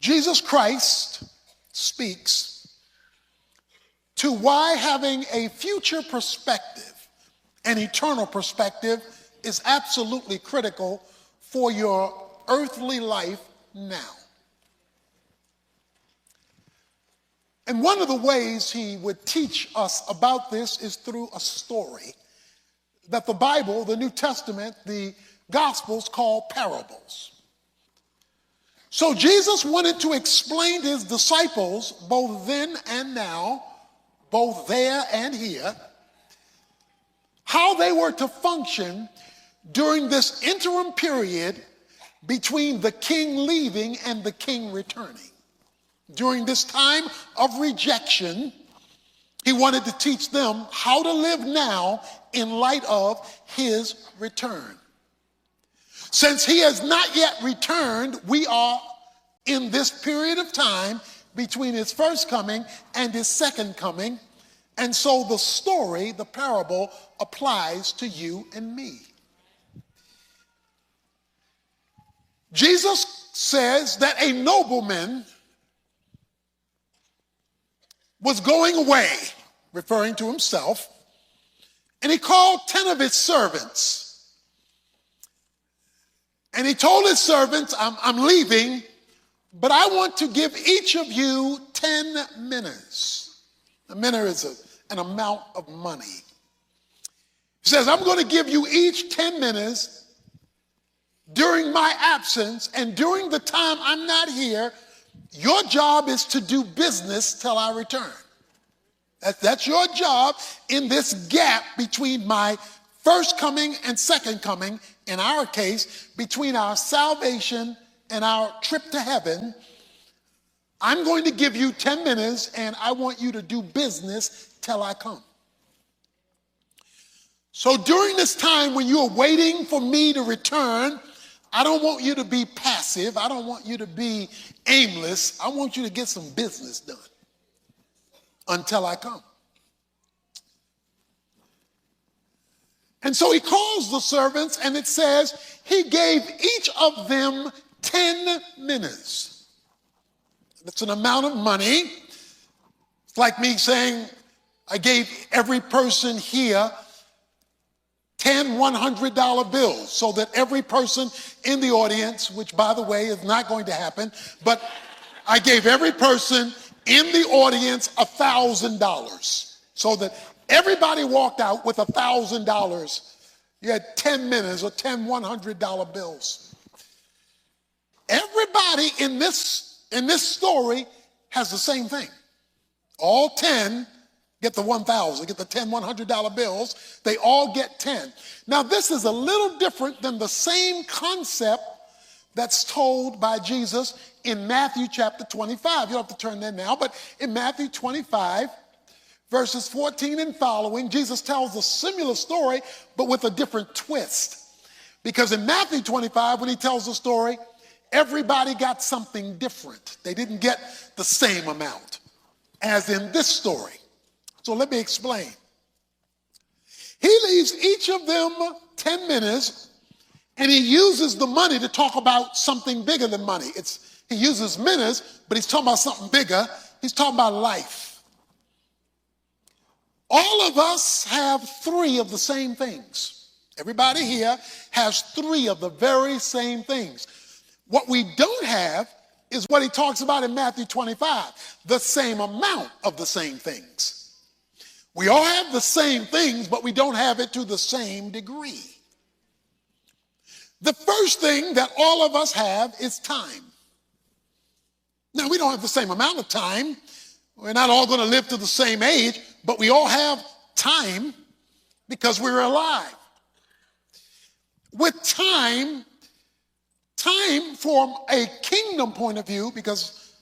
Jesus Christ speaks to why having a future perspective, an eternal perspective, is absolutely critical for your earthly life now. And one of the ways he would teach us about this is through a story that the Bible, the New Testament, the Gospels call parables. So Jesus wanted to explain to his disciples, both then and now, both there and here, how they were to function during this interim period between the king leaving and the king returning. During this time of rejection, he wanted to teach them how to live now in light of his return. Since he has not yet returned, we are in this period of time between his first coming and his second coming. And so the story, the parable, applies to you and me. Jesus says that a nobleman was going away, referring to himself, and he called 10 of his servants. And he told his servants, I'm leaving, but I want to give each of you 10 minas. A mina is an amount of money. He says, I'm going to give you each 10 minas during my absence, and during the time I'm not here, your job is to do business till I return. That's your job in this gap between my first coming and second coming, in our case, between our salvation and our trip to heaven. I'm going to give you 10 minutes, and I want you to do business till I come. So during this time when you're waiting for me to return, I don't want you to be passive. I don't want you to be aimless. I want you to get some business done until I come. And so he calls the servants, and it says he gave each of them 10 minas. That's an amount of money. It's like me saying I gave every person here 10 $100 bills, so that every person in the audience, which by the way is not going to happen, but I gave every person in the audience $1,000, so that everybody walked out with $1,000. You had 10 minas or 10 $100 bills. Everybody in this story has the same thing. All 10 get the 1,000, get the 10 $100 bills. They all get 10. Now this is a little different than the same concept that's told by Jesus in Matthew chapter 25. You don't have to turn there now, but in Matthew 25, verses 14 and following, Jesus tells a similar story, but with a different twist. Because in Matthew 25, when he tells the story, everybody got something different. They didn't get the same amount as in this story. So let me explain. He leaves each of them 10 minutes, and he uses the money to talk about something bigger than money. He uses minutes, but he's talking about something bigger. He's talking about life. All of us have 3 of the same things. Everybody here has 3 of the very same things. What we don't have is what he talks about in Matthew 25, the same amount of the same things. We all have the same things, but we don't have it to the same degree. The first thing that all of us have is time. Now, we don't have the same amount of time. We're not all going to live to the same age, but we all have time because we're alive. With time from a kingdom point of view, because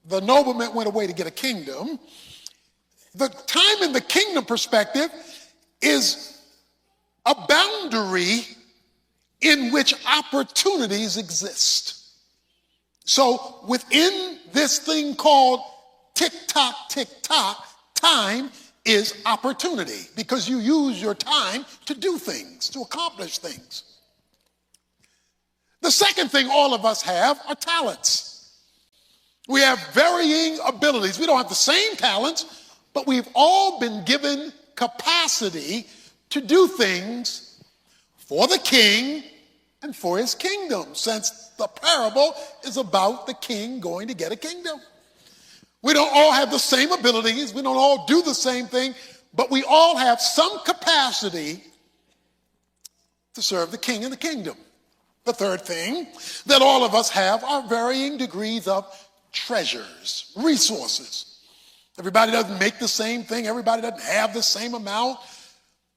the nobleman went away to get a kingdom, the time in the kingdom perspective is a boundary in which opportunities exist. So within this thing called tick-tock, tick-tock, time is opportunity, because you use your time to do things, to accomplish things. The second thing all of us have are talents. We have varying abilities. We don't have the same talents, but we've all been given capacity to do things for the king and for his kingdom, since the parable is about the king going to get a kingdom. We don't all have the same abilities. We don't all do the same thing, but we all have some capacity to serve the king and the kingdom. The third thing that all of us have are varying degrees of treasures, resources. Everybody doesn't make the same thing. Everybody doesn't have the same amount,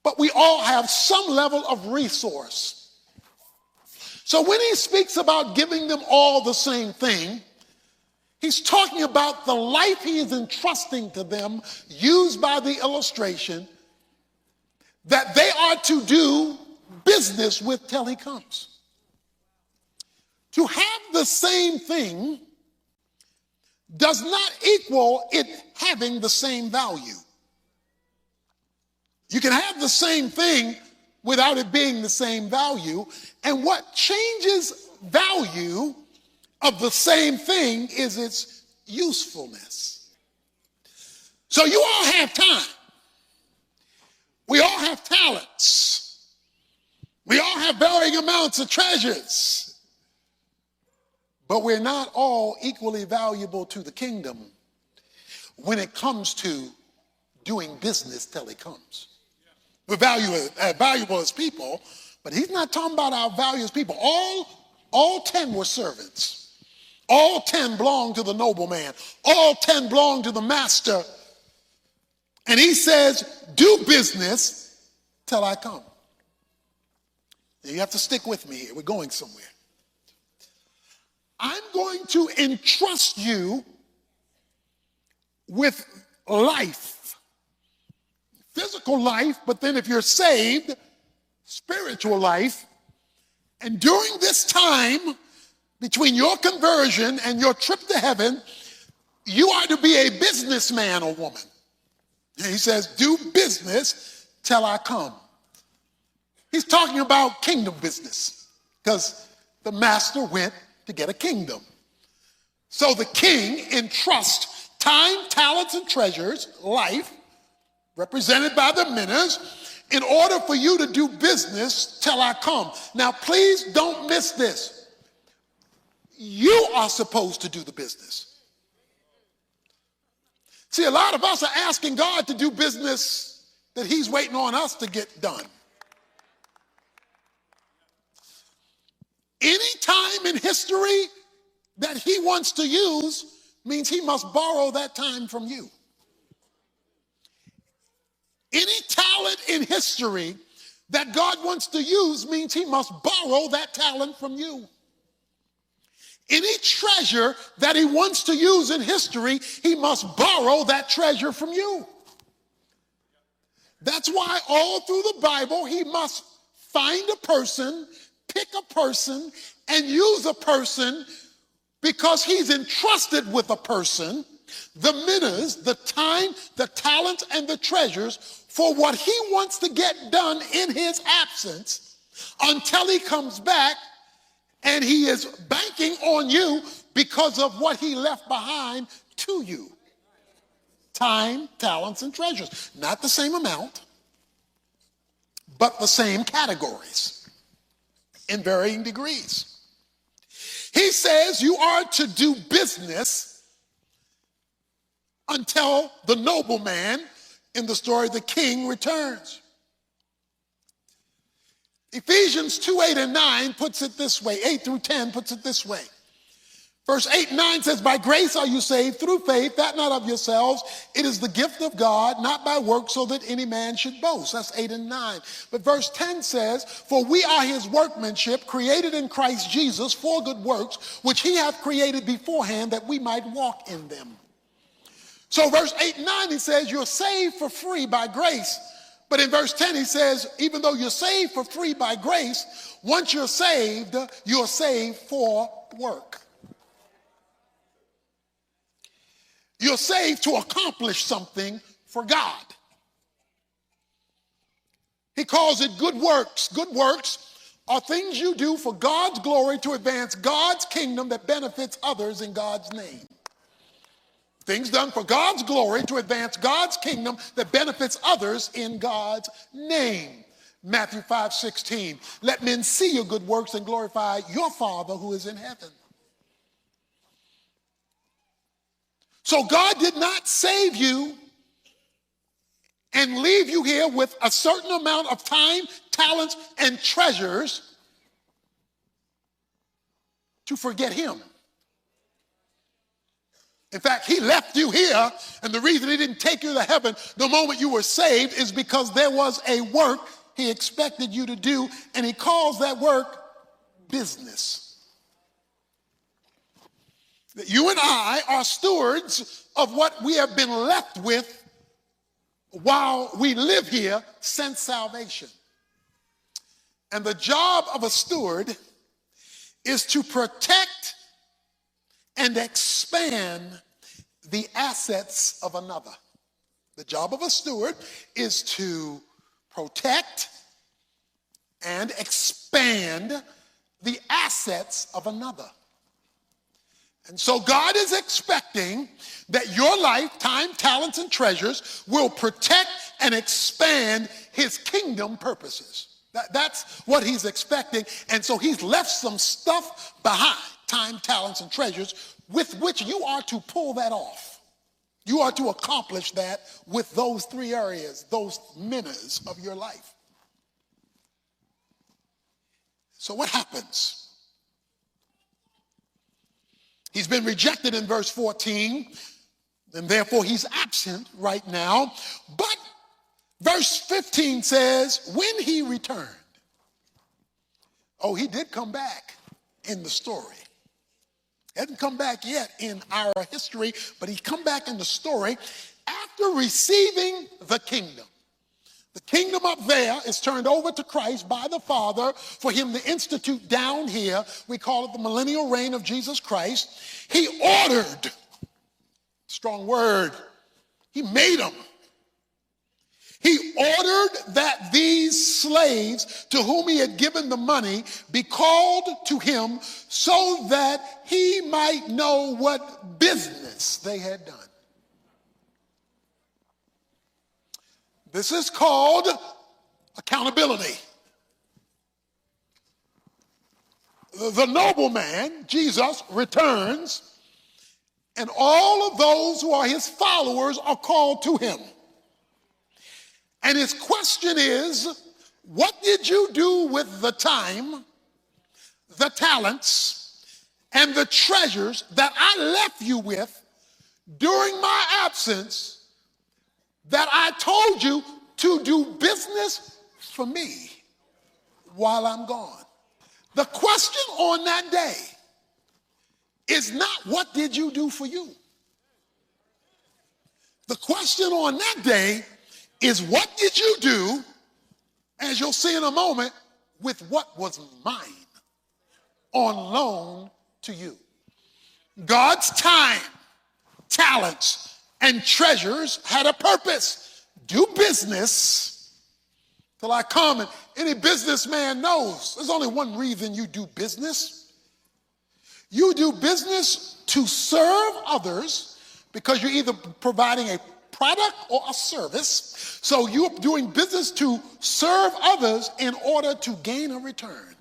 but we all have some level of resource. So when he speaks about giving them all the same thing, he's talking about the life he is entrusting to them, used by the illustration, that they are to do business with till he comes. To have the same thing does not equal it having the same value. You can have the same thing without it being the same value. And what changes value of the same thing is its usefulness. So you all have time. We all have talents. We all have varying amounts of treasures. But we're not all equally valuable to the kingdom when it comes to doing business till he comes. We're valuable as people, but he's not talking about our value as people. All 10 were servants. All 10 belonged to the nobleman. All 10 belonged to the master. And he says, do business till I come. Now you have to stick with me here. We're going somewhere. I'm going to entrust you with life. Physical life, but then if you're saved, spiritual life. And during this time, between your conversion and your trip to heaven, you are to be a businessman or woman. And he says, do business till I come. He's talking about kingdom business, because the master went to get a kingdom. So the king entrusts time, talents, and treasures, life, represented by the minas, in order for you to do business till I come. Now, please don't miss this. You are supposed to do the business. See, a lot of us are asking God to do business that he's waiting on us to get done. Any time in history that he wants to use means he must borrow that time from you. Any talent in history that God wants to use means he must borrow that talent from you. Any treasure that he wants to use in history, he must borrow that treasure from you. That's why all through the Bible, he must find a person, pick a person, and use a person, because he's entrusted with a person the minas, the time, the talents, and the treasures for what he wants to get done in his absence until he comes back, and he is banking on you because of what he left behind to you. Time, talents, and treasures. Not the same amount, but the same categories in varying degrees. He says you are to do business until the nobleman, in the story, the king, returns. Ephesians 2, 8, and 9 puts it this way. 8 through 10 puts it this way. Verse 8 and 9 says, by grace are you saved through faith, that not of yourselves. It is the gift of God, not by works, so that any man should boast. That's 8 and 9. But verse 10 says, for we are his workmanship, created in Christ Jesus for good works, which he hath created beforehand that we might walk in them. So verse 8 and 9, he says, you're saved for free by grace. But in verse 10, he says, even though you're saved for free by grace, once you're saved for work. You're saved to accomplish something for God. He calls it good works. Good works are things you do for God's glory to advance God's kingdom that benefits others in God's name. Things done for God's glory to advance God's kingdom that benefits others in God's name. Matthew 5:16. Let men see your good works and glorify your Father who is in heaven. So God did not save you and leave you here with a certain amount of time, talents, and treasures to forget him. In fact, he left you here, and the reason he didn't take you to heaven the moment you were saved is because there was a work he expected you to do, and he calls that work business. That you and I are stewards of what we have been left with while we live here since salvation. And the job of a steward is to protect and expand the assets of another. The job of a steward is to protect and expand the assets of another. And so God is expecting that your life, time, talents, and treasures will protect and expand his kingdom purposes. That's what he's expecting. And so he's left some stuff behind, time, talents, and treasures, with which you are to pull that off. You are to accomplish that with those three areas, those minas of your life. So what happens? He's been rejected in verse 14, and therefore he's absent right now. But verse 15 says, when he returned, oh, he did come back in the story. He hasn't come back yet in our history, but he's come back in the story after receiving the kingdom. The kingdom up there is turned over to Christ by the Father for him to institute down here. We call it the millennial reign of Jesus Christ. He ordered, strong word, he made them. He ordered that these slaves to whom he had given the money be called to him so that he might know what business they had done. This is called accountability. The nobleman, Jesus, returns, and all of those who are his followers are called to him. And his question is, what did you do with the time, the talents, and the treasures that I left you with during my absence that I told you to do business for me while I'm gone? The question on that day is not what did you do for you. The question on that day is what did you do, as you'll see in a moment, with what was mine on loan to you. God's time, talents, and treasures had a purpose. Do business till I come. And any businessman knows there's only one reason you do business. You do business to serve others because you're either providing a product or a service. So you're doing business to serve others in order to gain a return.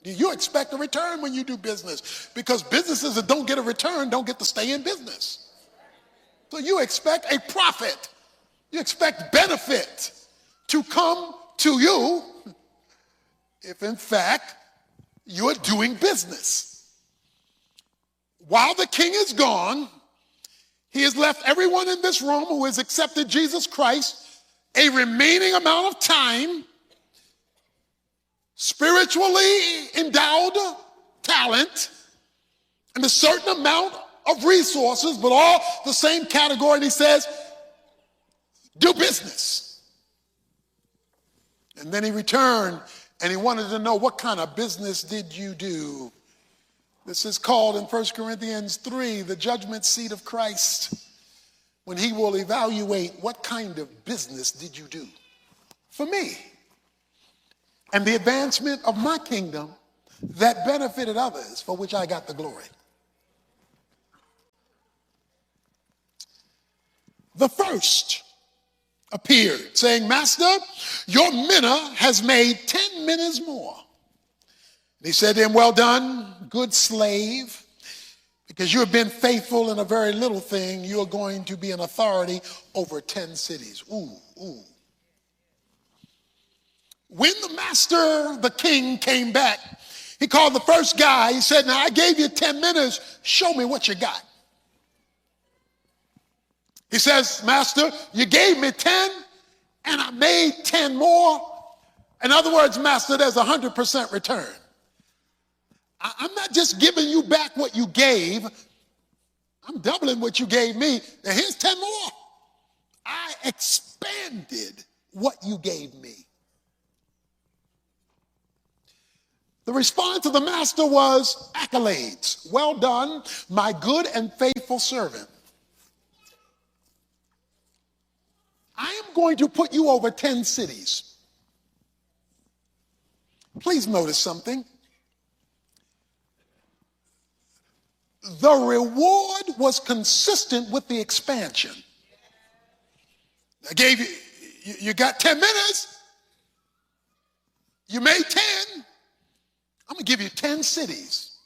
You expect a return when you do business, because businesses that don't get a return don't get to stay in business. So you expect a profit. You expect benefit to come to you if in fact you're doing business. While the king is gone, he has left everyone in this room who has accepted Jesus Christ a remaining amount of time, spiritually endowed talent, and a certain amount of resources, but all the same category. And he says, do business. And then he returned and he wanted to know, what kind of business did you do? This is called in 1 Corinthians 3, the judgment seat of Christ, when he will evaluate what kind of business did you do for me and the advancement of my kingdom that benefited others, for which I got the glory. The first appeared, saying, Master, your mina has made 10 minas more. And he said to him, well done, good slave. Because you have been faithful in a very little thing, you are going to be an authority over 10 cities. Ooh, ooh. When the master, the king, came back, he called the first guy. He said, now I gave you 10 minutes. Show me what you got. He says, Master, you gave me 10 and I made 10 more. In other words, Master, there's 100% return. I'm not just giving you back what you gave. I'm doubling what you gave me. Now here's 10 more. I expanded what you gave me. The response of the master was accolades. Well done, my good and faithful servant. I am going to put you over 10 cities. Please notice something. The reward was consistent with the expansion. I gave you, you got 10 minutes. You made 10. I'm going to give you 10 cities.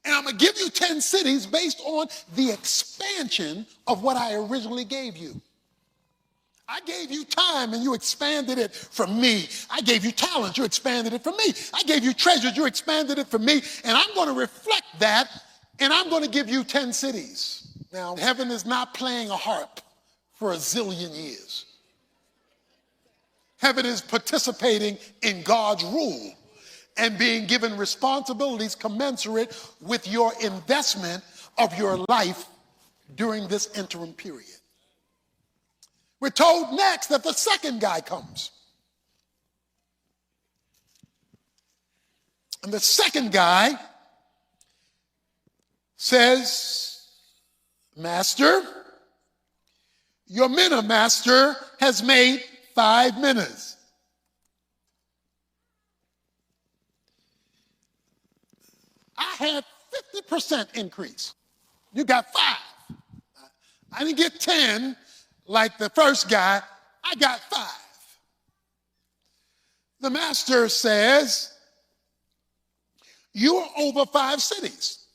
And I'm going to give you 10 cities based on the expansion of what I originally gave you. I gave you time and you expanded it for me. I gave you talent, you expanded it for me. I gave you treasures, you expanded it for me. And I'm going to reflect that, and I'm going to give you 10 cities. Now, heaven is not playing a harp for a zillion years. Heaven is participating in God's rule and being given responsibilities commensurate with your investment of your life during this interim period. We're told next that the second guy comes. And the second guy says, Master, your mina, master, has made 5 minas. I had 50% increase. You got 5. I didn't get 10 like the first guy. I got 5. The master says, you're over 5 cities.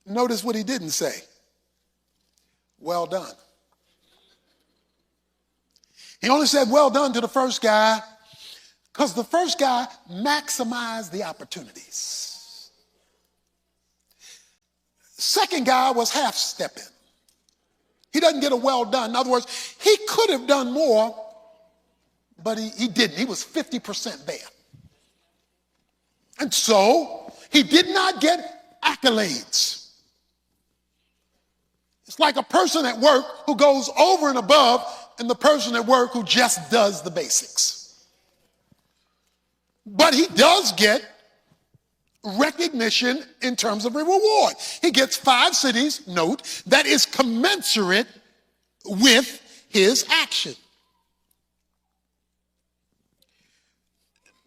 Notice what he didn't say. Well done. He only said well done to the first guy because the first guy maximized the opportunities. Second guy was half-stepping. He doesn't get a well done. In other words, he could have done more, but he didn't. He was 50% there. And so he did not get accolades. It's like a person at work who goes over and above and the person at work who just does the basics. But he does get recognition in terms of a reward. He gets 5 cities, note, that is commensurate with his action.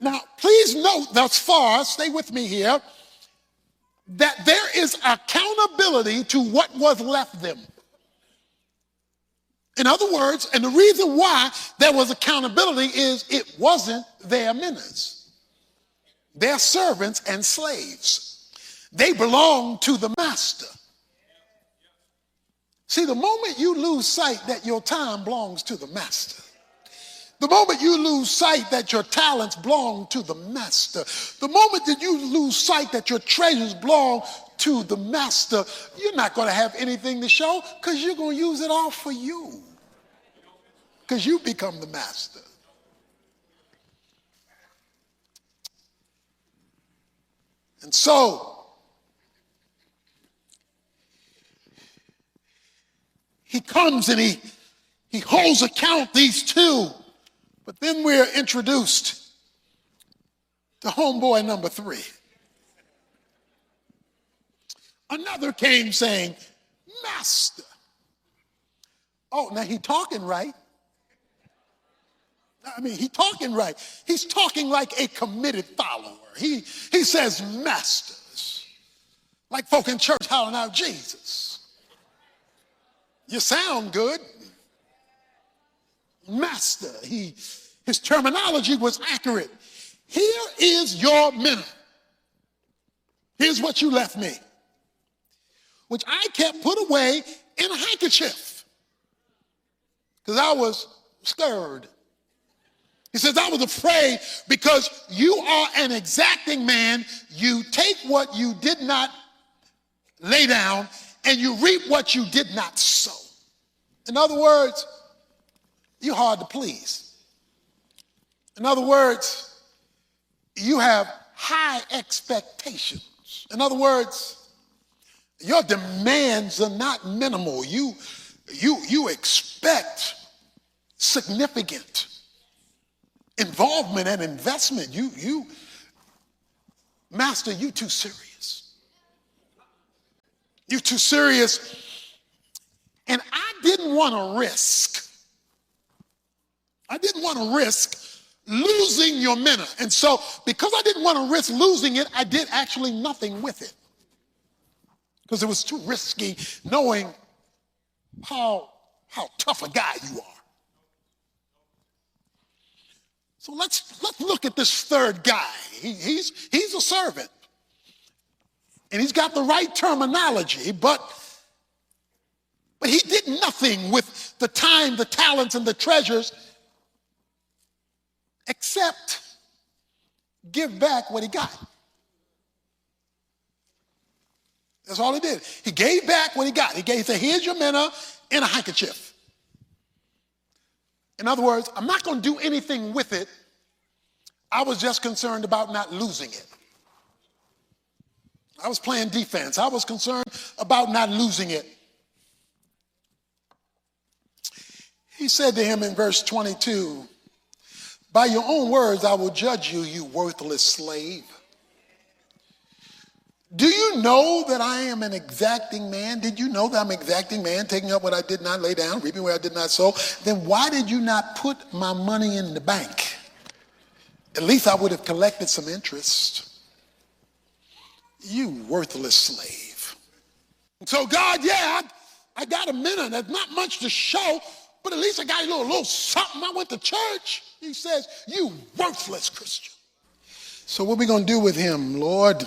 Now, please note thus far, stay with me here, that there is accountability to what was left them. In other words, and the reason why there was accountability is it wasn't their minas. They're servants and slaves. They belong to the master. See, the moment you lose sight that your time belongs to the master, the moment you lose sight that your talents belong to the master, the moment that you lose sight that your treasures belong to the master, you're not going to have anything to show because you're going to use it all for you because you become the master. And so, he comes and he holds account these 2, but then we're introduced to homeboy number 3. Another came saying, Master. Oh, now he talking right. I mean, he talking right. He's talking like a committed follower. He says masters, like folk in church hollering out Jesus. You sound good. Master, his terminology was accurate. Here is your minna. Here's what you left me, which I kept put away in a handkerchief because I was scared. He says, I was afraid because you are an exacting man. You take what you did not lay down and you reap what you did not sow. In other words, you're hard to please. In other words, you have high expectations. In other words, your demands are not minimal. You expect significant involvement and investment. Master, you too serious. You too serious. And I didn't want to risk losing your minna. And so because I didn't want to risk losing it, I did actually nothing with it. Because it was too risky knowing how tough a guy you are. So let's look at this third guy. He's a servant. And he's got the right terminology, but he did nothing with the time, the talents, and the treasures except give back what he got. That's all he did. He gave back what he got. He said, here's your minna in a handkerchief. In other words, I'm not going to do anything with it. I was just concerned about not losing it. I was playing defense. I was concerned about not losing it. He said to him in verse 22, by your own words, I will judge you, you worthless slave. Do you know that I am an exacting man? Did you know that I'm an exacting man, taking up what I did not lay down, reaping where I did not sow? Then why did you not put my money in the bank? At least I would have collected some interest. You worthless slave. And so God, I got a minna. There's not much to show, but at least I got a little something. I went to church. He says, you worthless Christian. So what are we going to do with him, Lord?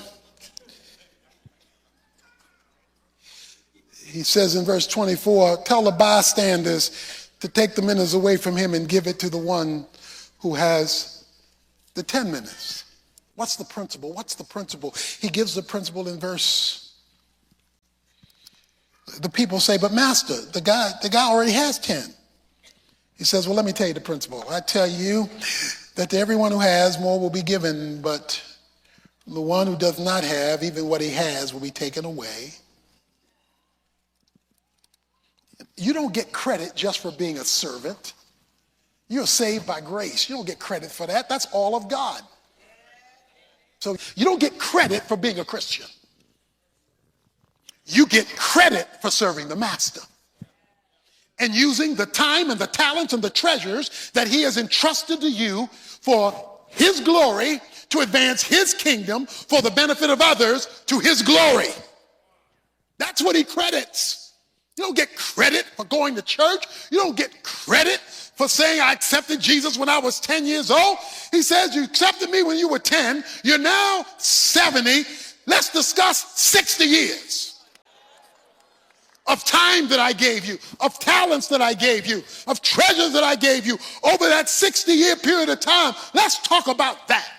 He says in verse 24, tell the bystanders to take the minas away from him and give it to the one who has the 10 minas. What's the principle? What's the principle? He gives the principle in verse. The people say, but master, the guy already has 10. He says, well, let me tell you the principle. I tell you that to everyone who has, more will be given, but the one who does not have, even what he has, will be taken away. You don't get credit just for being a servant. You're saved by grace. You don't get credit for that. That's all of God. So you don't get credit for being a Christian. You get credit for serving the master and using the time and the talents and the treasures that he has entrusted to you for his glory, to advance his kingdom, for the benefit of others, to his glory. That's what he credits. You don't get credit for going to church. You don't get credit for saying I accepted Jesus when I was 10 years old. He says you accepted me when you were 10. You're now 70. Let's discuss 60 years of time that I gave you, of talents that I gave you, of treasures that I gave you over that 60-year period of time. Let's talk about that.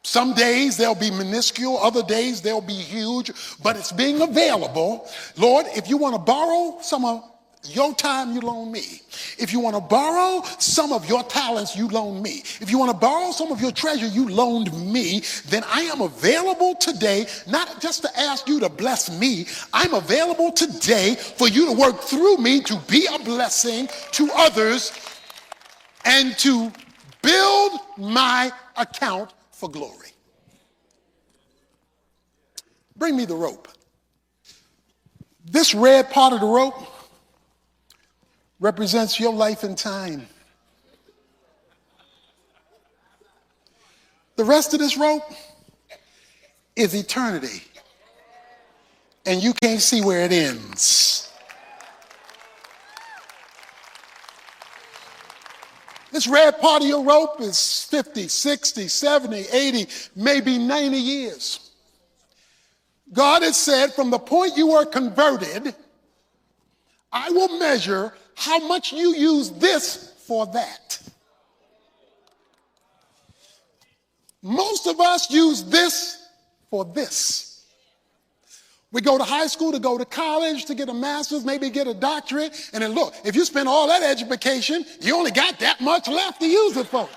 Some days they'll be minuscule, other days they'll be huge, but it's being available. Lord, if you want to borrow some of your time, you loan me. If you want to borrow some of your talents, you loan me. If you want to borrow some of your treasure, you loaned me. Then I am available today, not just to ask you to bless me. I'm available today for you to work through me to be a blessing to others and to build my account for glory. Bring me the rope. This red part of the rope represents your life and time. The rest of this rope is eternity. And you can't see where it ends. This red part of your rope is 50, 60, 70, 80, maybe 90 years. God has said, from the point you were converted, I will measure how much you use this for that. Most of us use this for this. We go to high school, to go to college, to get a master's, maybe get a doctorate, and then look, if you spend all that education, you only got that much left to use it for.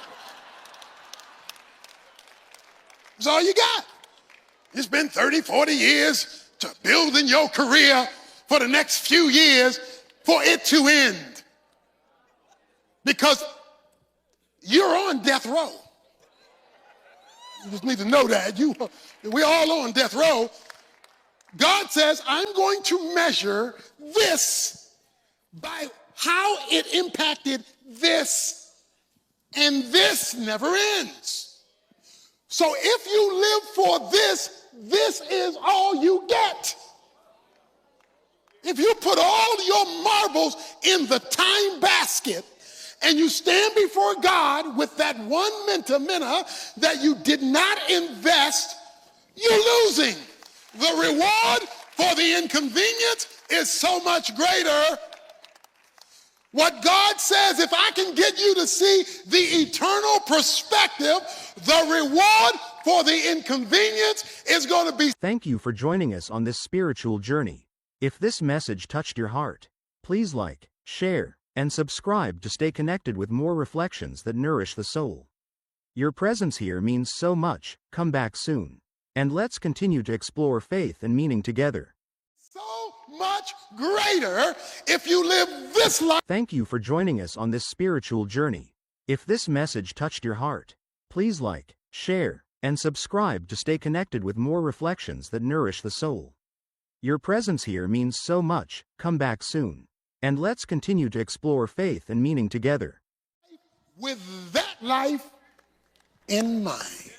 That's all you got. You spend 30, 40 years to building your career for the next few years for it to end. Because you're on death row. You just need to know that. We're all on death row. God says, I'm going to measure this by how it impacted this, and this never ends. So if you live for this, this is all you get. If you put all your marbles in the time basket and you stand before God with that one minna that you did not invest, you're losing. The reward for the inconvenience is so much greater. What God says, if I can get you to see the eternal perspective, the reward for the inconvenience is going to be. Thank you for joining us on this spiritual journey. If this message touched your heart, please like, share, and subscribe to stay connected with more reflections that nourish the soul. Your presence here means so much. Come back soon. And let's continue to explore faith and meaning together. So much greater if you live this life. Thank you for joining us on this spiritual journey. If this message touched your heart, please like, share, and subscribe to stay connected with more reflections that nourish the soul. Your presence here means so much. Come back soon. And let's continue to explore faith and meaning together. With that life in mind.